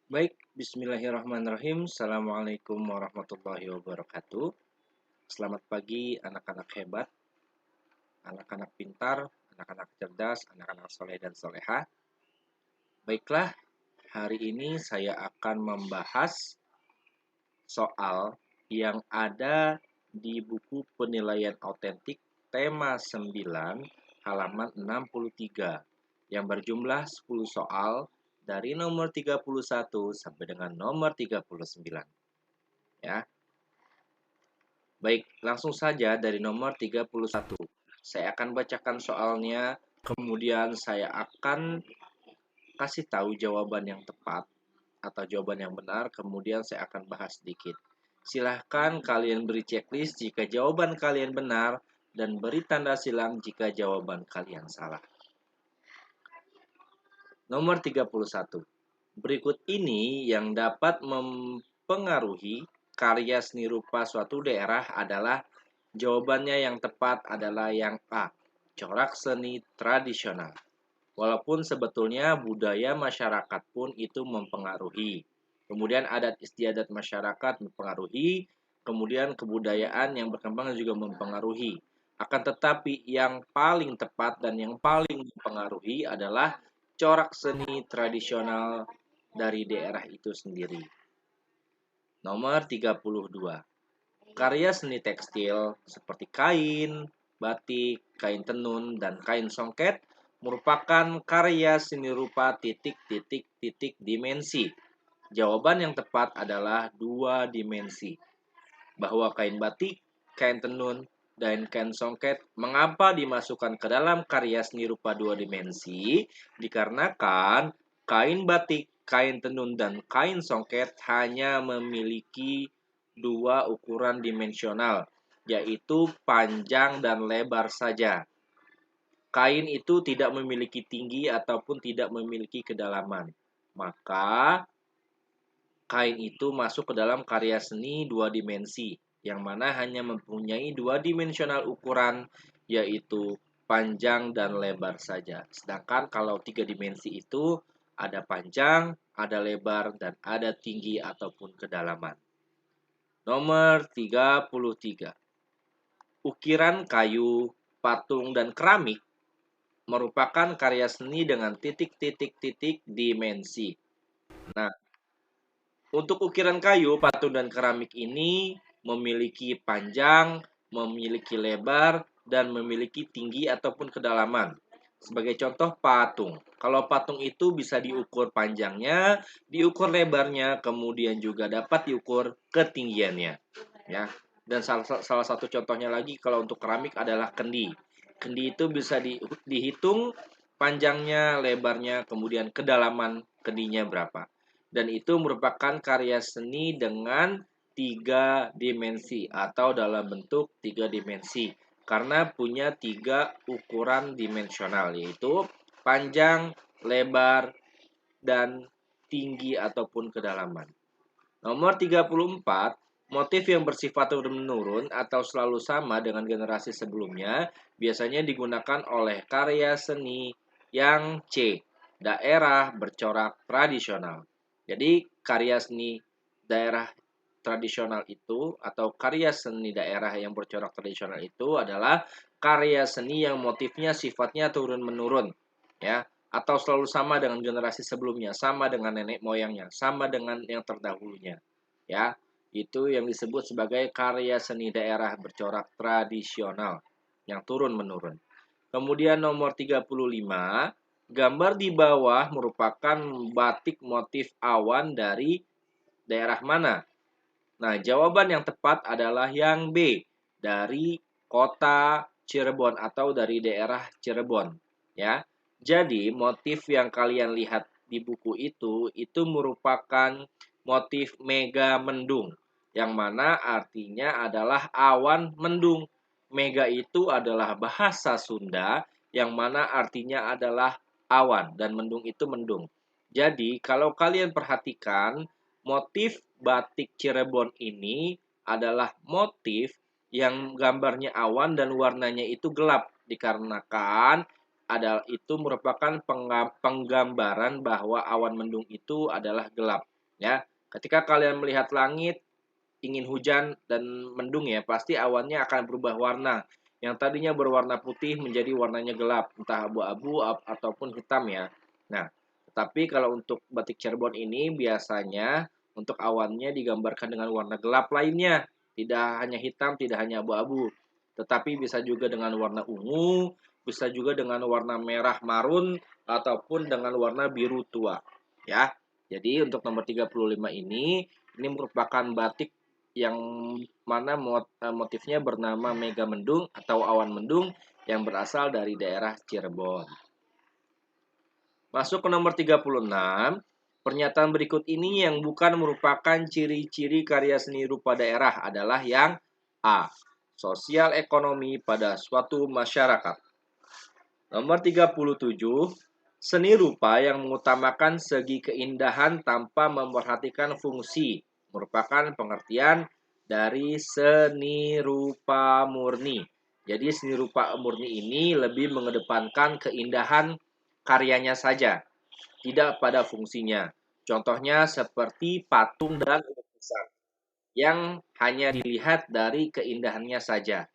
Baik, bismillahirrahmanirrahim. Assalamualaikum warahmatullahi wabarakatuh. Selamat pagi anak-anak hebat, anak-anak pintar, anak-anak cerdas, anak-anak soleh dan soleha. Baiklah, hari ini saya akan membahas soal yang ada di buku penilaian autentik tema 9 halaman 63 yang berjumlah 10 soal dari nomor 31 sampai dengan nomor 39. Ya. Baik, langsung saja dari nomor 31. Saya akan bacakan soalnya, kemudian saya akan kasih tahu jawaban yang tepat atau jawaban yang benar, kemudian saya akan bahas sedikit. Silahkan kalian beri checklist jika jawaban kalian benar dan beri tanda silang jika jawaban kalian salah. Nomor 31. Berikut ini yang dapat mempengaruhi karya seni rupa suatu daerah adalah jawabannya yang tepat adalah yang A. Corak seni tradisional. Walaupun sebetulnya budaya masyarakat pun itu mempengaruhi. Kemudian adat istiadat masyarakat mempengaruhi, kemudian kebudayaan yang berkembang juga mempengaruhi. Akan tetapi yang paling tepat dan yang paling mempengaruhi adalah corak seni tradisional dari daerah itu sendiri. Nomor 32. Karya seni tekstil seperti kain, batik, kain tenun, dan kain songket merupakan karya seni rupa titik-titik-titik dimensi. Jawaban yang tepat adalah dua dimensi. Bahwa kain batik, kain tenun, dan kain songket mengapa dimasukkan ke dalam karya seni rupa dua dimensi? Dikarenakan kain batik, kain tenun, dan kain songket hanya memiliki dua ukuran dimensional, yaitu panjang dan lebar saja. Kain itu tidak memiliki tinggi ataupun tidak memiliki kedalaman. Maka kain itu masuk ke dalam karya seni dua dimensi, yang mana hanya mempunyai dua dimensional ukuran, yaitu panjang dan lebar saja. Sedangkan kalau tiga dimensi itu ada panjang, ada lebar, dan ada tinggi ataupun kedalaman. Nomor 33. Ukiran kayu, patung, dan keramik merupakan karya seni dengan titik-titik-titik dimensi. Nah, untuk ukiran kayu, patung, dan keramik ini memiliki panjang, memiliki lebar, dan memiliki tinggi ataupun kedalaman. Sebagai contoh patung. Kalau patung itu bisa diukur panjangnya, diukur lebarnya, kemudian juga dapat diukur ketinggiannya. Ya. Dan salah satu contohnya lagi kalau untuk keramik adalah kendi. Kendi itu bisa dihitung panjangnya, lebarnya, kemudian kedalaman kendinya berapa. Dan itu merupakan karya seni dengan tiga dimensi atau dalam bentuk tiga dimensi karena punya tiga ukuran dimensional, yaitu panjang, lebar, dan tinggi ataupun kedalaman. Nomor 34, motif yang bersifat turun-menurun atau selalu sama dengan generasi sebelumnya biasanya digunakan oleh karya seni yang C. Daerah bercorak tradisional. Jadi karya seni daerah tradisional itu atau karya seni daerah yang bercorak tradisional itu adalah karya seni yang motifnya sifatnya turun-menurun, ya, atau selalu sama dengan generasi sebelumnya, sama dengan nenek moyangnya, sama dengan yang terdahulunya. Ya, itu yang disebut sebagai karya seni daerah bercorak tradisional yang turun-menurun. Kemudian nomor 35, gambar di bawah merupakan batik motif awan dari daerah mana? Nah, jawaban yang tepat adalah yang B, dari kota Cirebon atau dari daerah Cirebon, ya. Jadi, motif yang kalian lihat di buku itu merupakan motif mega mendung, yang mana artinya adalah awan mendung. Mega itu adalah bahasa Sunda, yang mana artinya adalah awan, dan mendung itu mendung. Jadi, kalau kalian perhatikan, motif batik Cirebon ini adalah motif yang gambarnya awan dan warnanya itu gelap dikarenakan itu merupakan penggambaran bahwa awan mendung itu adalah gelap. Ya, ketika kalian melihat langit, ingin hujan dan mendung ya, pasti awannya akan berubah warna. Yang tadinya berwarna putih menjadi warnanya gelap, entah abu-abu ataupun hitam ya. Nah, tetapi kalau untuk batik Cirebon ini biasanya untuk awannya digambarkan dengan warna gelap lainnya. Tidak hanya hitam, tidak hanya abu-abu. Tetapi bisa juga dengan warna ungu, bisa juga dengan warna merah marun, ataupun dengan warna biru tua. Ya, jadi untuk nomor 35 ini merupakan batik yang mana motifnya bernama Mega Mendung atau awan mendung yang berasal dari daerah Cirebon. Masuk ke nomor 36, pernyataan berikut ini yang bukan merupakan ciri-ciri karya seni rupa daerah adalah yang A. Sosial ekonomi pada suatu masyarakat. Nomor 37, seni rupa yang mengutamakan segi keindahan tanpa memperhatikan fungsi merupakan pengertian dari seni rupa murni. Jadi seni rupa murni ini lebih mengedepankan keindahan karyanya saja, tidak pada fungsinya. Contohnya seperti patung dan lukisan yang hanya dilihat dari keindahannya saja,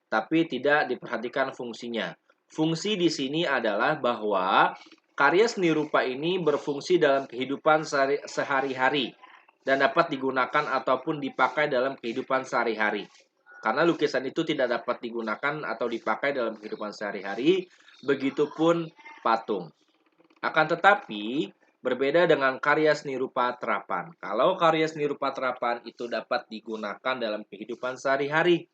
tapi tidak diperhatikan fungsinya. Fungsi di sini adalah bahwa karya seni rupa ini berfungsi dalam kehidupan sehari-hari dan dapat digunakan ataupun dipakai dalam kehidupan sehari-hari. Karena lukisan itu tidak dapat digunakan atau dipakai dalam kehidupan sehari-hari, begitupun patung. Akan tetapi, berbeda dengan karya seni rupa terapan. Kalau karya seni rupa terapan itu dapat digunakan dalam kehidupan sehari-hari,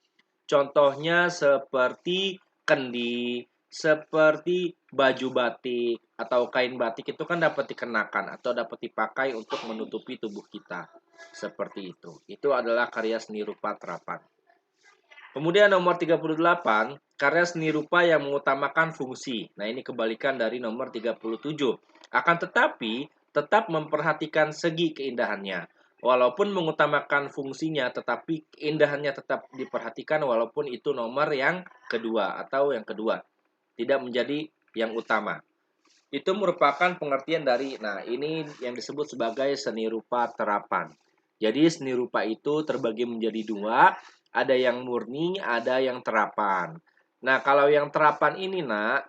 contohnya seperti kendi, seperti baju batik atau kain batik itu kan dapat dikenakan atau dapat dipakai untuk menutupi tubuh kita. Seperti itu. Itu adalah karya seni rupa terapan. Kemudian nomor 38, karya seni rupa yang mengutamakan fungsi. Nah, ini kebalikan dari nomor 37. Akan tetapi, tetap memperhatikan segi keindahannya. Walaupun mengutamakan fungsinya, tetapi keindahannya tetap diperhatikan walaupun itu nomor yang kedua atau yang kedua. Tidak menjadi yang utama. Itu merupakan pengertian dari, nah ini yang disebut sebagai seni rupa terapan. Jadi seni rupa itu terbagi menjadi dua, ada yang murni, ada yang terapan. Nah, kalau yang terapan ini,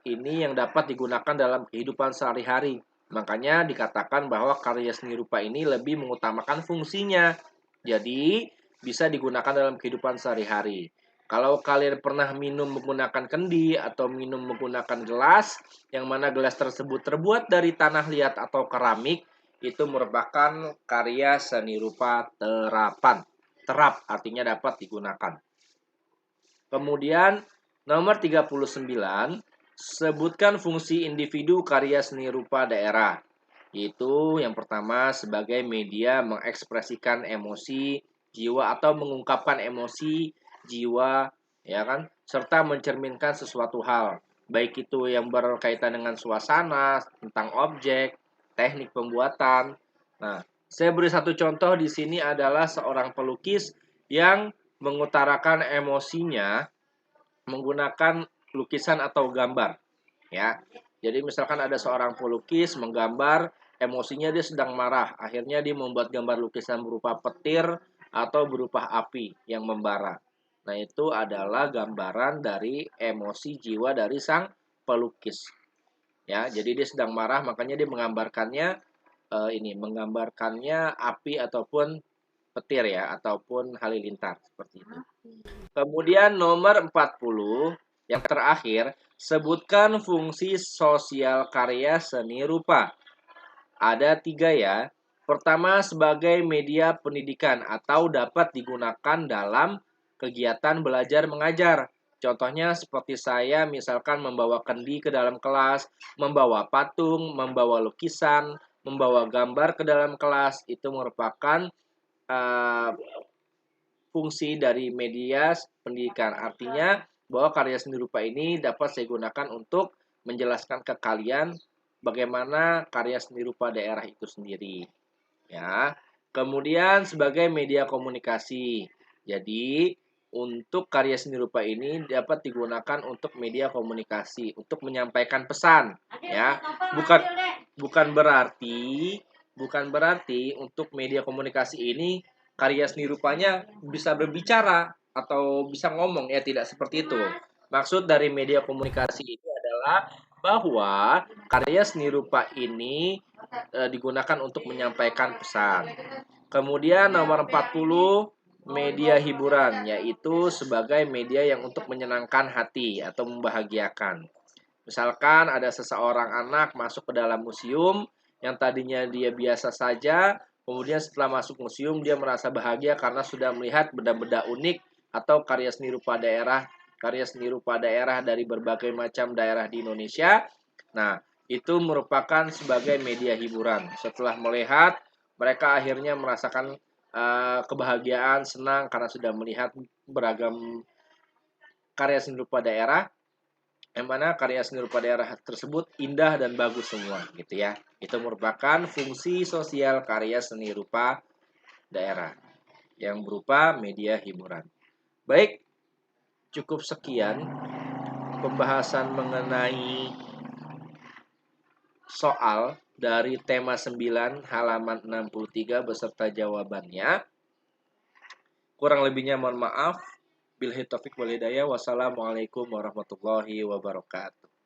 ini yang dapat digunakan dalam kehidupan sehari-hari. Makanya dikatakan bahwa karya seni rupa ini lebih mengutamakan fungsinya. Jadi, bisa digunakan dalam kehidupan sehari-hari. Kalau kalian pernah minum menggunakan kendi atau minum menggunakan gelas, yang mana gelas tersebut terbuat dari tanah liat atau keramik, itu merupakan karya seni rupa terapan. Terap artinya dapat digunakan. Kemudian nomor 39, sebutkan fungsi individu karya seni rupa daerah. Itu yang pertama sebagai media mengekspresikan emosi, jiwa atau mengungkapkan emosi, jiwa, ya kan, serta mencerminkan sesuatu hal, baik itu yang berkaitan dengan suasana, tentang objek, teknik pembuatan. Nah, saya beri satu contoh di sini adalah seorang pelukis yang mengutarakan emosinya menggunakan lukisan atau gambar, ya. Jadi misalkan ada seorang pelukis menggambar emosinya dia sedang marah, akhirnya dia membuat gambar lukisan berupa petir atau berupa api yang membara. Nah, itu adalah gambaran dari emosi jiwa dari sang pelukis. Ya, jadi dia sedang marah makanya dia menggambarkannya menggambarkannya api ataupun petir ya ataupun halilintar seperti itu. Kemudian nomor 40, yang terakhir, sebutkan fungsi sosial karya seni rupa. Ada 3 ya. Pertama, sebagai media pendidikan atau dapat digunakan dalam kegiatan belajar mengajar. Contohnya seperti saya misalkan membawa kendi ke dalam kelas, membawa patung, membawa lukisan, membawa gambar ke dalam kelas, itu merupakan uh, fungsi dari media pendidikan. Artinya bahwa karya seni rupa ini dapat saya gunakan untuk menjelaskan ke kalian bagaimana karya seni rupa daerah itu sendiri. Ya. Kemudian sebagai media komunikasi. Jadi untuk karya seni rupa ini dapat digunakan untuk media komunikasi, untuk menyampaikan pesan, ya. Bukan berarti bukan berarti untuk media komunikasi ini karya seni rupanya bisa berbicara atau bisa ngomong, ya tidak seperti itu. Maksud dari media komunikasi itu adalah bahwa karya seni rupa ini digunakan untuk menyampaikan pesan. Kemudian nomor 40, media hiburan, yaitu sebagai media yang untuk menyenangkan hati atau membahagiakan. Misalkan ada seseorang anak masuk ke dalam museum yang tadinya dia biasa saja, kemudian setelah masuk museum dia merasa bahagia karena sudah melihat benda-benda unik atau karya seni rupa daerah dari berbagai macam daerah di Indonesia. Nah, itu merupakan sebagai media hiburan. Setelah melihat, mereka akhirnya merasakan kebahagiaan, senang karena sudah melihat beragam karya seni rupa daerah, yang mana karya seni rupa daerah tersebut indah dan bagus semua gitu ya. Itu merupakan fungsi sosial karya seni rupa daerah yang berupa media hiburan. Baik, cukup sekian pembahasan mengenai soal dari tema 9 halaman 63 beserta jawabannya. Kurang lebihnya mohon maaf. Billahi taufik wal hidayah. Wassalamualaikum warahmatullahi wabarakatuh.